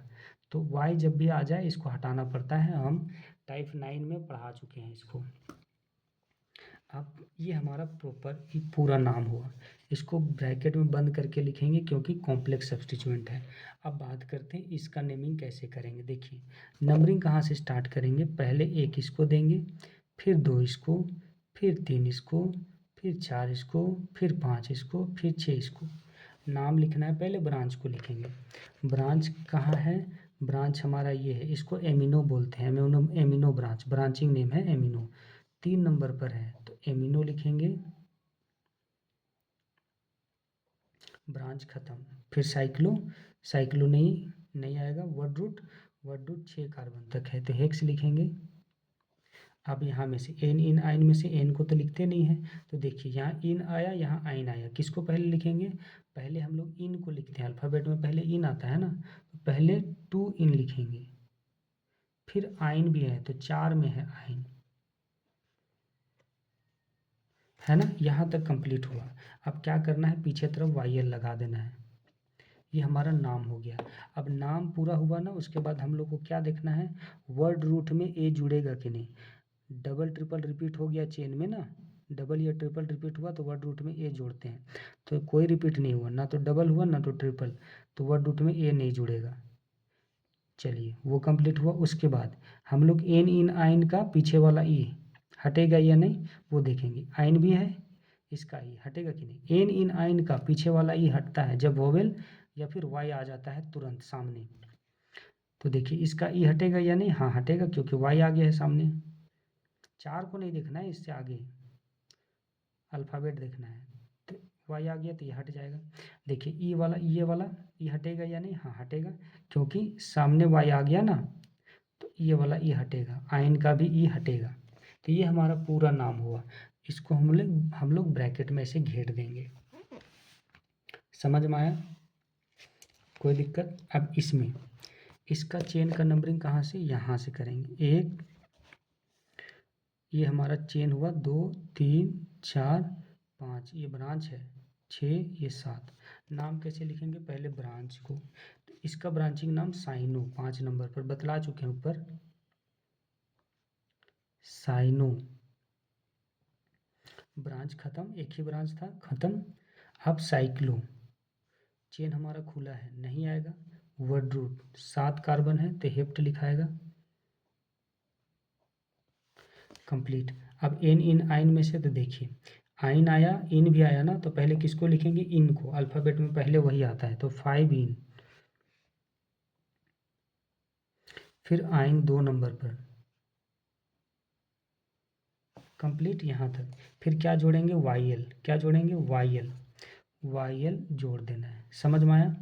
तो वाई जब भी आ जाए इसको हटाना पड़ता है। हम टाइप 9 में पढ़ा चुके हैं इसको। अब ये हमारा प्रॉपर ही पूरा नाम हुआ, इसको ब्रैकेट में बंद करके लिखेंगे क्योंकि कॉम्प्लेक्स सब्स्टिट्यूएंट है। अब बात करते हैं इसका नेमिंग कैसे करेंगे। देखिए नंबरिंग कहाँ से स्टार्ट करेंगे, पहले 1 इसको देंगे, फिर 2 इसको, फिर 3 इसको, फिर 4 इसको, फिर 5 इसको, फिर 6 इसको। नाम लिखना है, पहले ब्रांच को लिखेंगे। ब्रांच कहाँ है, ब्रांच हमारा ये है, इसको एमिनो बोलते हैं, amino, amino branch, branching name है एमिनो, 3 नंबर पर है तो एमिनो लिखेंगे। ब्रांच खत्म, फिर साइक्लो, साइक्लो नहीं आएगा। Word root, word root 6 carbon तक है तो हेक्स लिखेंगे। अब यहाँ में से एन इन आइन में से एन को तो लिखते नहीं है, तो देखिए यहाँ इन आया, यहाँ आइन आया, किसको पहले लिखेंगे, पहले हम लोग इन को लिखते हैं, अल्फ़ाबेट में पहले इन आता है ना, तो पहले 2 इन लिखेंगे, फिर आइन भी है तो 4 में है आइन, है ना। यहाँ तक कंप्लीट हुआ। अब क्या करना है, पीछे तरफ वाई एल लगा देना है, ये हमारा नाम हो गया। अब नाम पूरा हुआ ना, उसके बाद हम लोग को क्या देखना है, वर्ड रूट में ए जुड़ेगा कि नहीं। डबल ट्रिपल रिपीट हो गया चेन में ना, डबल या ट्रिपल रिपीट हुआ तो वर्ड रूट में ए जोड़ते हैं, तो कोई रिपीट नहीं हुआ, ना तो डबल हुआ ना तो ट्रिपल, तो वर्ड रूट में ए नहीं जुड़ेगा। चलिए वो कंप्लीट हुआ। उसके बाद हम लोग एन इन आइन का पीछे वाला ई हटेगा या नहीं वो देखेंगे, आइन भी है, इसका ई हटेगा कि नहीं। एन इन आइन का पीछे वाला ई हटता है जब वोवेल या फिर वाई आ जाता है तुरंत सामने, तो देखिए इसका ई हटेगा या नहीं, हाँ हटेगा क्योंकि वाई आ गया है सामने। 4 को नहीं देखना है, इससे आगे अल्फ़ाबेट देखना है, तो वाई आ गया तो ये हट जाएगा। देखिए ई वाला, ये वाला ई हटेगा या नहीं, हाँ हटेगा क्योंकि सामने वाई आ गया ना, तो ये वाला ई हटेगा, आइन का भी ई हटेगा। तो ये हमारा पूरा नाम हुआ, इसको हम लोग ब्रैकेट में ऐसे घेर देंगे, समझ में आया, कोई दिक्कत। अब इसमें इसका चेन का नंबरिंग कहाँ से, यहाँ से करेंगे। 1, ये हमारा चेन हुआ, 2 3 4 5, ये ब्रांच है, 6, ये 7। नाम कैसे लिखेंगे, पहले ब्रांच को, तो इसका ब्रांचिंग नाम साइनो, 5 नंबर पर बतला चुके हैं ऊपर, साइनो। ब्रांच खत्म, एक ही ब्रांच था, खत्म। अब साइक्लो, चेन हमारा खुला है, नहीं आएगा। वर्ड रूट 7 कार्बन है तो हेप्ट लिखाएगा, कंप्लीट। अब एन इन आइन में से तो देखिए आइन आया, इन भी आया ना, तो पहले किसको लिखेंगे, इन को, अल्फ़ाबेट में पहले वही आता है तो 5 इन, फिर आइन 2 नंबर पर, कंप्लीट यहाँ तक। फिर क्या जोड़ेंगे, वाई एल, क्या जोड़ेंगे, वाई एल, वाई एल जोड़ देना है, समझ में आया।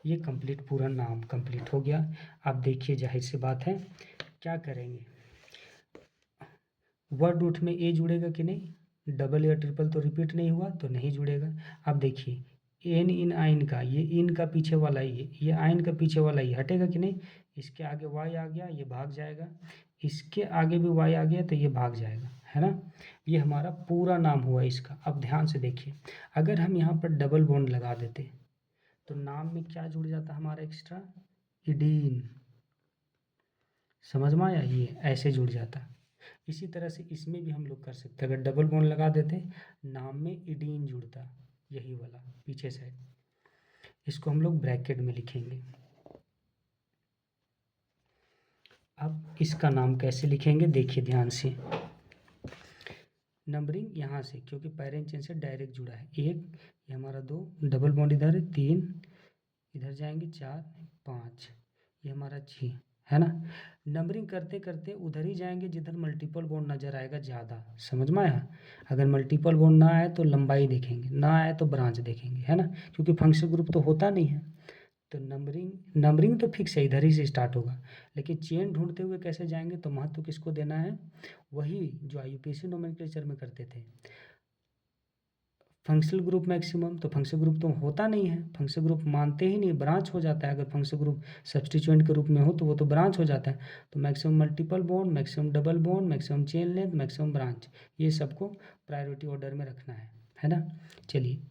ये कंप्लीट पूरा नाम कंप्लीट हो गया। अब देखिए जाहिर सी बात है क्या करेंगे, वर्ड रूट में ए जुड़ेगा कि नहीं, डबल या ट्रिपल तो रिपीट नहीं हुआ तो नहीं जुड़ेगा। अब देखिए एन इन आइन का, ये इन का पीछे वाला ये आइन का पीछे वाला ये हटेगा कि नहीं। इसके आगे वाई आ गया, ये भाग जाएगा। इसके आगे भी वाई आ गया तो ये भाग जाएगा, है ना। ये हमारा पूरा नाम हुआ इसका। अब ध्यान से देखिए, अगर हम यहाँ पर डबल बॉन्ड लगा देते तो नाम में क्या जुड़ जाता हमारा एक्स्ट्रा, इडीन। समझ में आया, ये ऐसे जुड़ जाता। इसी तरह से इसमें भी हम लोग कर सकते, अगर डबल बॉन्ड लगा देते नाम में इडीन जुड़ता, यही वाला पीछे साइड। इसको हम लोग ब्रैकेट में लिखेंगे। अब इसका नाम कैसे लिखेंगे देखिए ध्यान से। नंबरिंग यहाँ से, क्योंकि पैरेंट चेन से डायरेक्ट जुड़ा है। एक, ये हमारा 2, डबल बॉन्ड इधर है 3, इधर जाएंगे 4 5, ये हमारा 6, है ना। नंबरिंग करते करते उधर ही जाएंगे जिधर मल्टीपल बॉन्ड नज़र आएगा ज़्यादा। समझ में आया। अगर मल्टीपल बॉन्ड ना आए तो लंबाई देखेंगे, ना आए तो ब्रांच देखेंगे, है ना। क्योंकि फंक्शनल ग्रुप तो होता नहीं है, तो नंबरिंग तो फिक्स है, इधर ही से स्टार्ट होगा। लेकिन चेन ढूंढते हुए कैसे जाएंगे, तो महत्व किसको देना है, वही जो आईयूपीएसी नोमेनक्लेचर में करते थे। फंक्शनल ग्रुप मैक्सिमम, तो फंक्शनल ग्रुप तो होता नहीं है, फंक्शनल ग्रुप मानते ही नहीं, ब्रांच हो जाता है। अगर फंक्शनल ग्रुप सब्स्टिट्यूएंट के रूप में हो तो वो तो ब्रांच हो जाता है। तो maximum multiple bond, maximum double bond, maximum chain length, maximum branch, ये सबको प्रायोरिटी ऑर्डर में रखना है ना। चलिए,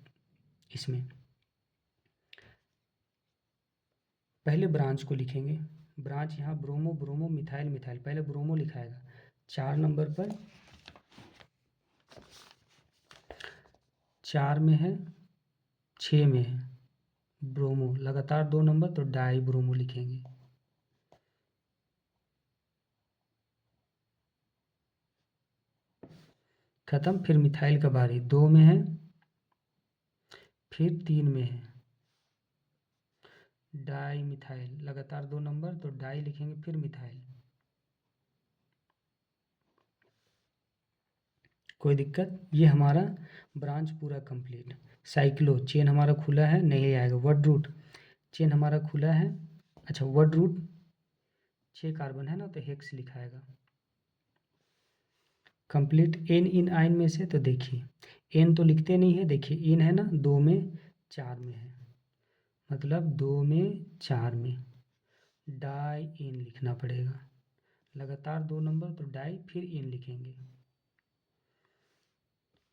इसमें पहले ब्रांच को लिखेंगे। ब्रांच यहाँ ब्रोमो ब्रोमो मिथाइल मिथाइल, पहले ब्रोमो लिखाएगा 4 नंबर पर, 4 में है, 6 में है ब्रोमो, लगातार 2 नंबर तो डाई ब्रोमो लिखेंगे। खत्म। फिर मिथाइल का बारी, 2 में है, फिर 3 में है डाई मिथाइल, लगातार 2 नंबर तो डाई लिखेंगे, फिर मिथाइल। कोई दिक्कत। ये हमारा ब्रांच पूरा कंप्लीट। साइक्लो चेन हमारा खुला है, नहीं आएगा। वर्ड रूट चेन हमारा खुला है, अच्छा वर्ड रूट 6 कार्बन है ना, तो हेक्स लिखाएगा। कंप्लीट। एन इन आइन में से तो देखिए, एन तो लिखते नहीं है, देखिए इन है ना, 2 में 4 में है, मतलब 2 में 4 में डाई इन लिखना पड़ेगा। लगातार 2 नंबर तो डाई, फिर इन लिखेंगे।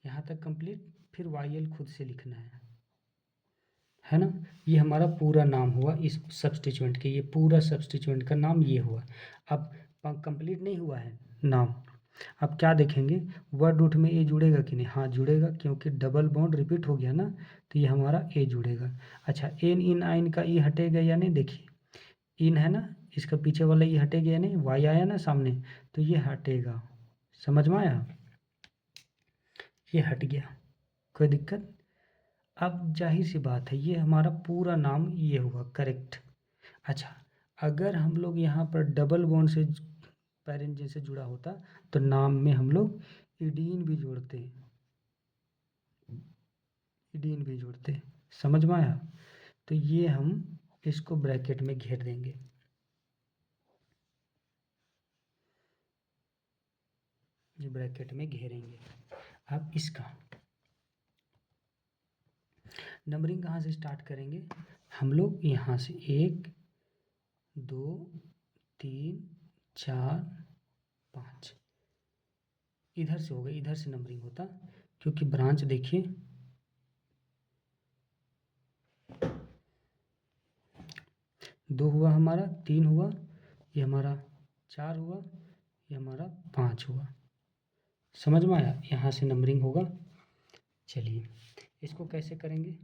यहाँ तक कंप्लीट। फिर वाई एल खुद से लिखना है ना। ये हमारा पूरा नाम हुआ इस सब्स्टिट्यूएंट के, ये पूरा सब्स्टिट्यूएंट का नाम ये हुआ। अब कंप्लीट नहीं हुआ है नाम। अब क्या देखेंगे, वर्ड रूट में ए जुड़ेगा कि नहीं। हाँ जुड़ेगा, क्योंकि डबल बॉन्ड रिपीट हो गया ना, तो ये हमारा ए जुड़ेगा। अच्छा, एन इन आइन का ई हटेगा या नहीं, देखिए इन है ना, इसका पीछे वाला ई हटेगा या नहीं, वाई आया ना सामने, तो ये हटेगा। समझ में आया, ये हट गया, कोई दिक्कत। अब जाहिर सी बात है, ये हमारा पूरा नाम ये हुआ करेक्ट। अच्छा, अगर हम लोग यहाँ पर डबल बॉन्ड से पैरेंट जैसे जुड़ा होता तो नाम में हम लोग इडीन भी जोड़ते, इडीन भी जोड़ते। समझ में आया। तो ये हम इसको ब्रैकेट में घेर देंगे। ये ब्रैकेट में घेरेंगे। अब इसका नंबरिंग कहाँ से स्टार्ट करेंगे, हम लोग यहाँ से 1 2 3 4 5 इधर से हो गया, इधर से नंबरिंग होता, क्योंकि ब्रांच देखिए 2 हुआ हमारा, 3 हुआ, ये हमारा 4 हुआ, ये हमारा 5 हुआ। समझ में आया, यहाँ से नंबरिंग होगा। चलिए, इसको कैसे करेंगे,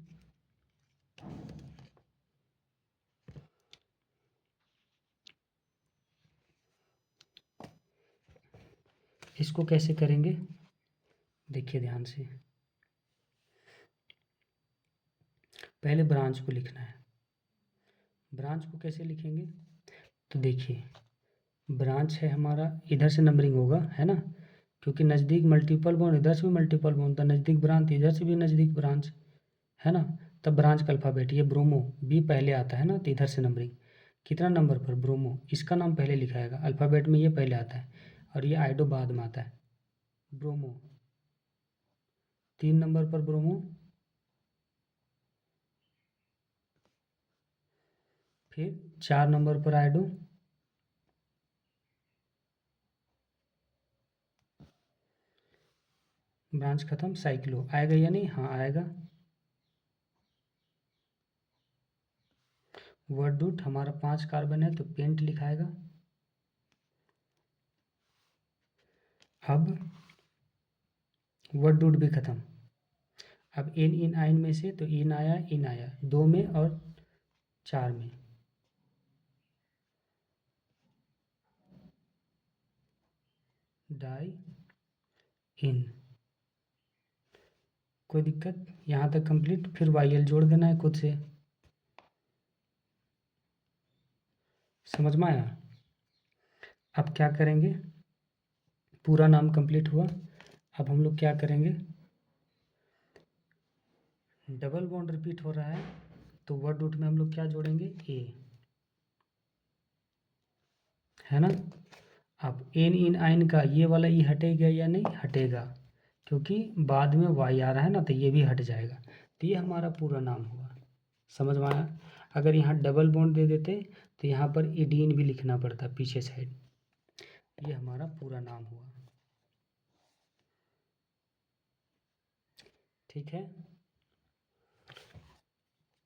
इसको कैसे करेंगे देखिए ध्यान से। पहले ब्रांच को लिखना है। ब्रांच को कैसे लिखेंगे, तो देखिए ब्रांच है हमारा, इधर से नंबरिंग होगा, है ना, क्योंकि नज़दीक मल्टीपल बॉन्ड, इधर से भी मल्टीपल बॉन्ड था, नज़दीक ब्रांच इधर से भी नज़दीक ब्रांच, है ना। तब ब्रांच का अल्फ़ाबेट, ये ब्रोमो बी पहले आता है ना, तो इधर से नंबरिंग कितना नंबर पर, ब्रोमो, इसका नाम पहले लिखाएगा, अल्फ़ाबेट में ये पहले आता है, और ये आइडो बाद में आता है। ब्रोमो 3 नंबर पर ब्रोमो, फिर 4 नंबर पर आइडो, ब्रांच खत्म, साइक्लो आएगा या नहीं? हाँ आएगा। वर्डवुड हमारा 5 कार्बन है तो पेंट लिखाएगा। अब वर्डवुड भी खत्म। अब इन इन आइन में से तो इन आया 2 में और 4 में। डाई इन, कोई दिक्कत? यहाँ तक कंप्लीट। फिर वाई जोड़ देना है खुद से। समझ में आया? अब क्या करेंगे, पूरा नाम कंप्लीट हुआ। अब हम लोग क्या करेंगे, डबल बॉन्ड रिपीट हो रहा है तो वर्ड रूट में हम लोग क्या जोड़ेंगे, ए, है ना। अब एन इन आइन का ये वाला ई हटेगा या नहीं? हटेगा, क्योंकि बाद में वाई आ रहा है ना, तो ये भी हट जाएगा। तो ये हमारा पूरा नाम हुआ। समझ में आया? अगर यहाँ डबल बॉन्ड दे देते तो यहाँ पर एडीन भी लिखना पड़ता पीछे साइड। ये हमारा पूरा नाम हुआ। ठीक है,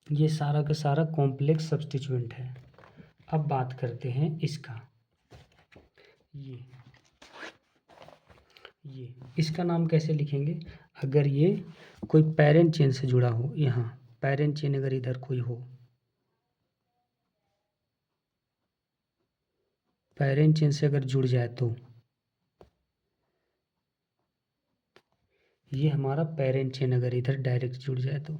ये सारा का सारा कॉम्प्लेक्स सब्स्टिट्यूएंट है। अब बात करते हैं इसका, ये इसका नाम कैसे लिखेंगे? अगर ये कोई पेरेंट चेन से जुड़ा हो, यहाँ पेरेंट चेन अगर इधर कोई हो, पेरेंट चेन से अगर जुड़ जाए तो ये हमारा पेरेंट चेन अगर इधर डायरेक्ट जुड़ जाए तो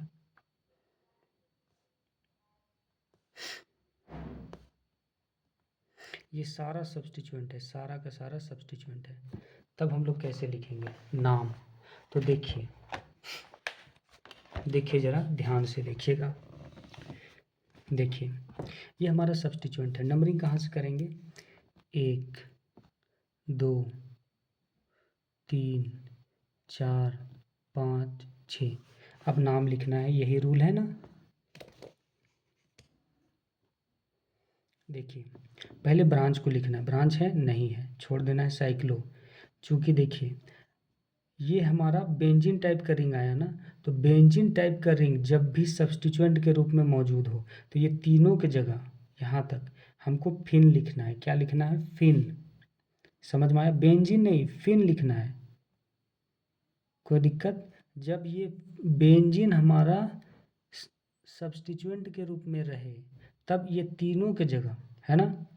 ये सारा सब्स्टिट्यूएंट है, सारा का सारा सब्स्टिट्यूएंट है। तब हम लोग कैसे लिखेंगे नाम? तो देखिए ज़रा ध्यान से देखिएगा। देखिए ये हमारा सब्स्टिट्यूएंट है। नंबरिंग कहाँ से करेंगे? 1 2 3 4 5 6। अब नाम लिखना है, यही रूल है ना। देखिए पहले ब्रांच को लिखना है, ब्रांच है नहीं है, छोड़ देना है साइक्लो। चूँकि देखिए ये हमारा बेंजीन टाइप का रिंग आया ना, तो बेंजीन टाइप का रिंग जब भी सब्स्टिट्यूएंट के रूप में मौजूद हो तो ये तीनों के जगह यहाँ तक हमको फिन लिखना है। क्या लिखना है? फिन। समझ में आया? बेंजीन नहीं, फिन लिखना है। कोई दिक्कत? जब ये बेंजीन हमारा सब्स्टिट्यूएंट के रूप में रहे तब ये तीनों के जगह, है ना,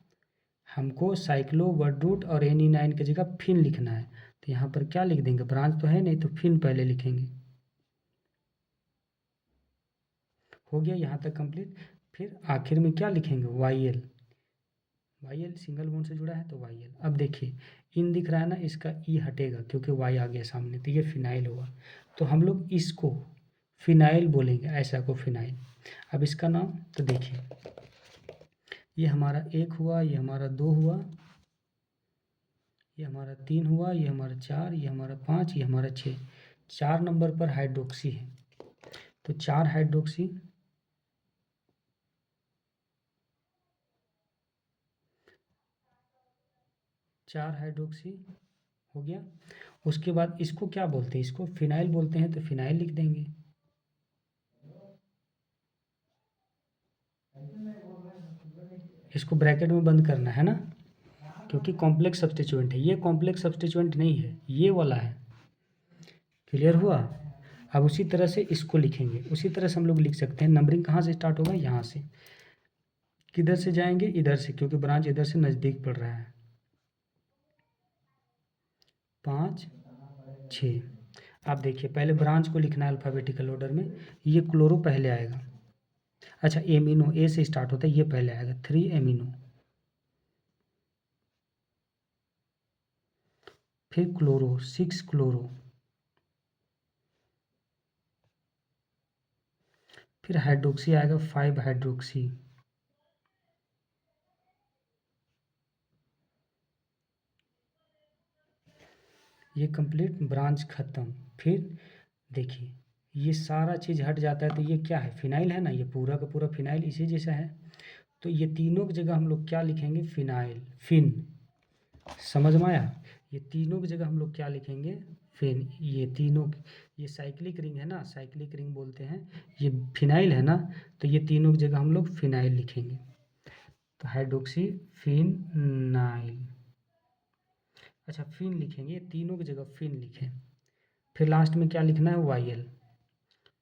हमको साइक्लो वर्डरूट और एनी9 की जगह फिन लिखना है। तो यहाँ पर क्या लिख देंगे, ब्रांच तो है नहीं तो फिन पहले लिखेंगे। हो गया यहाँ तक कंप्लीट। फिर आखिर में क्या लिखेंगे? वाई एल सिंगल बॉन्ड से जुड़ा है तो वाई एल। अब देखिए इन दिख रहा है ना, इसका ई हटेगा क्योंकि वाई आ गया सामने, तो ये फिनाइल होगा। तो हम लोग इसको फिनाइल बोलेंगे, ऐसा को फिनाइल। अब इसका नाम तो देखिए ये हमारा 1 हुआ, ये हमारा 2 हुआ, ये हमारा 3 हुआ, ये हमारा 4, ये हमारा 5, ये हमारा 6। 4 नंबर पर हाइड्रोक्सी है तो 4 हाइड्रोक्सी, 4 हाइड्रोक्सी हो गया। उसके बाद इसको क्या बोलते हैं? इसको फिनाइल बोलते हैं, तो फिनाइल लिख देंगे। इसको ब्रैकेट में बंद करना है ना, क्योंकि कॉम्प्लेक्स सब्स्टिट्यूएंट है। ये कॉम्प्लेक्स सब्स्टिट्यूएंट नहीं है, ये वाला है। क्लियर हुआ? अब उसी तरह से इसको लिखेंगे, उसी तरह से हम लोग लिख सकते हैं। नंबरिंग कहाँ से स्टार्ट होगा? यहाँ से। किधर से जाएंगे? इधर से, क्योंकि ब्रांच इधर से नज़दीक पड़ रहा है। 5 6। आप देखिए पहले ब्रांच को लिखना है अल्फ़ाबेटिकल ऑर्डर में। ये क्लोरो पहले आएगा। अच्छा एमिनो, ए से स्टार्ट होता है, ये पहले आएगा 3 एमिनो, फिर क्लोरो 6 क्लोरो, फिर हाइड्रोक्सी आएगा 5 हाइड्रोक्सी, ये कंप्लीट ब्रांच खत्म। फिर देखिए ये सारा चीज़ हट जाता है तो ये क्या है? फिनाइल है ना, ये पूरा का पूरा फिनाइल इसी जैसा है। तो ये तीनों की जगह हम लोग क्या लिखेंगे? Phenyl, phen. समझ में आया? ये तीनों की जगह हम लोग क्या लिखेंगे? फिन। ये तीनों, ये साइक्लिक रिंग है ना, साइक्लिक रिंग बोलते हैं, ये फिनाइल है ना, तो ये तीनों की जगह हम लोग फिनाइल लिखेंगे। तो हाइड्रोक्सी फिनाइल। अच्छा, फिन लिखेंगे, तीनों की जगह फिन लिखें। फिर लास्ट में क्या लिखना है? वाई-एल।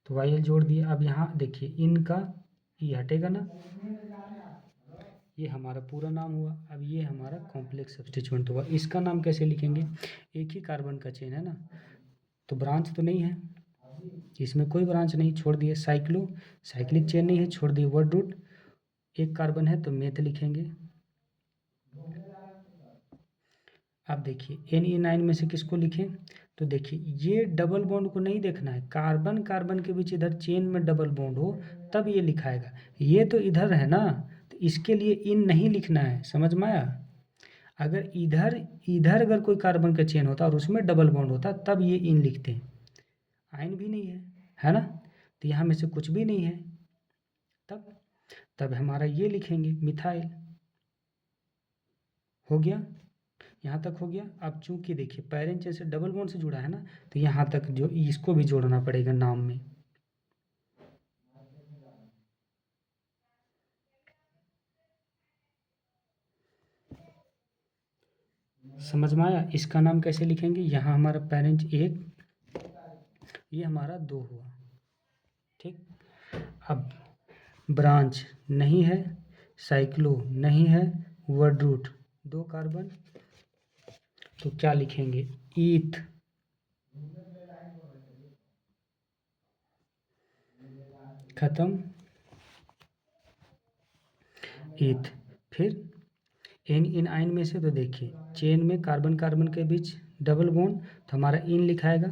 तो वाई-एल जोड़ दिए। अब यहाँ देखिए, इनका ई हटेगा ना, ये हमारा पूरा नाम हुआ। अब ये हमारा कॉम्प्लेक्स सब्स्टिट्यूएंट हुआ। इसका नाम कैसे लिखेंगे? एक ही कार्बन का चेन है ना, तो ब्रांच तो नहीं है, इसमें कोई ब्रांच नहीं, छोड़ दिए। साइक्लिक चेन नहीं है, छोड़ दिए। वर्ड रूट, एक कार्बन है तो मेथ लिखेंगे। अब देखिए NE9 में से किसको लिखें? तो देखिए, ये डबल बॉन्ड को नहीं देखना है, कार्बन कार्बन के बीच इधर चेन में डबल बॉन्ड हो तब ये लिखाएगा। ये तो इधर है ना, तो इसके लिए इन नहीं लिखना है। समझ में आया? अगर इधर इधर अगर कोई कार्बन का चेन होता और उसमें डबल बॉन्ड होता तब ये इन लिखते हैं। आयन भी नहीं है ना, तो यहाँ में से कुछ भी नहीं है, तब तब हमारा ये लिखेंगे मिथाइल। हो गया, यहाँ तक हो गया। अब चूंकि देखिए पैरेंट चेन से डबल बॉन्ड से जुड़ा है ना, तो यहाँ तक जो इसको भी जोड़ना पड़ेगा नाम में। समझ में आया? इसका नाम कैसे लिखेंगे? यहाँ हमारा पेरेंट 1, ये हमारा 2 हुआ। ठीक। अब ब्रांच नहीं है, साइक्लो नहीं है, वर्ड रूट 2 कार्बन, तो क्या लिखेंगे? ईथ। खत्म, ईथ। फिर NE9 में से तो देखिए चेन में कार्बन कार्बन के बीच डबल बॉन्ड, तो हमारा इन लिखाएगा,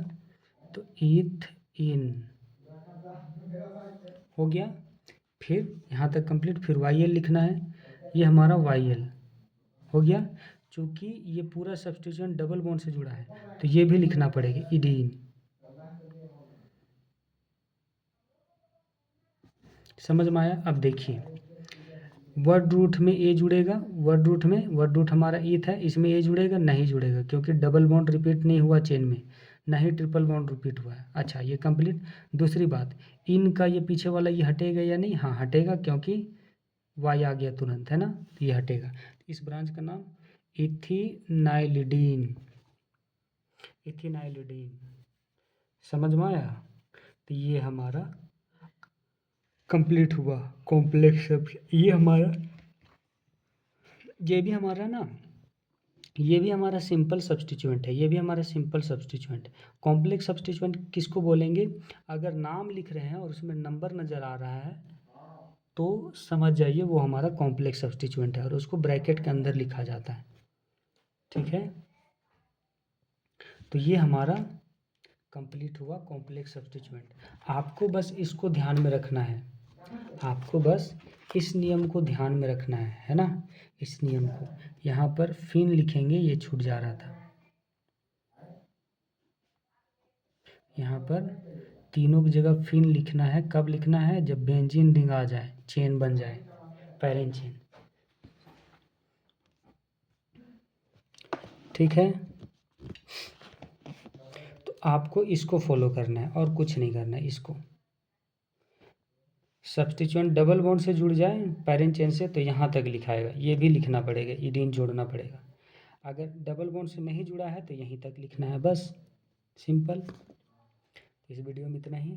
तो ईथ इन। हो गया। फिर यहाँ तक कंप्लीट। फिर YL लिखना है, ये हमारा YL हो गया। चूँकि ये पूरा सब्स्टिट्यूएंट डबल बॉन्ड से जुड़ा है तो ये भी लिखना पड़ेगा, इडीन। समझ में आया? अब देखिए, वर्ड रूट में ए जुड़ेगा, वर्ड रूट हमारा ईथ है, इसमें ए जुड़ेगा? नहीं जुड़ेगा, क्योंकि डबल बॉन्ड रिपीट नहीं हुआ चेन में, ना ही ट्रिपल बॉन्ड रिपीट हुआ है। अच्छा, ये कंप्लीट। दूसरी बात, इन का ये पीछे वाला ये हटेगा या नहीं? हाँ हटेगा, क्योंकि वाई आ गया तुरंत, है ना, तो ये हटेगा। इस ब्रांच का नाम इथिनाइलिडीन। इथिनाइलिडीन। समझ में आया? तो ये हमारा कंप्लीट हुआ कॉम्प्लेक्स। ये हमारा, ये भी हमारा ना, ये भी हमारा सिंपल सब्स्टिट्यूएंट है, ये भी हमारा सिंपल सब्स्टिट्यूएंट। कॉम्प्लेक्स सब्स्टिट्यूएंट किसको बोलेंगे? अगर नाम लिख रहे हैं और उसमें नंबर नज़र आ रहा है तो समझ जाइए वो हमारा कॉम्प्लेक्स सब्स्टिट्यूएंट है, और उसको ब्रैकेट के अंदर लिखा जाता है। ठीक है, तो ये हमारा कंप्लीट हुआ कॉम्प्लेक्स सब्स्टिट्यूएंट। आपको बस इसको ध्यान में रखना है, आपको बस इस नियम को ध्यान में रखना है ना, इस नियम को। यहाँ पर फिन लिखेंगे, ये छूट जा रहा था। यहाँ पर तीनों की जगह फिन लिखना है। कब लिखना है? जब बेंजीन रिंग आ जाए, चेन बन जाए, पैरेंट चेन। ठीक है, तो आपको इसको फॉलो करना है और कुछ नहीं करना है। इसको सब्स्टिट्यूएंट डबल बॉन्ड से जुड़ जाए पैरेंट चेन से तो यहाँ तक लिखाएगा, ये भी लिखना पड़ेगा, इडीन जोड़ना पड़ेगा। अगर डबल बॉन्ड से नहीं जुड़ा है तो यहीं तक लिखना है, बस सिंपल। इस वीडियो में इतना ही।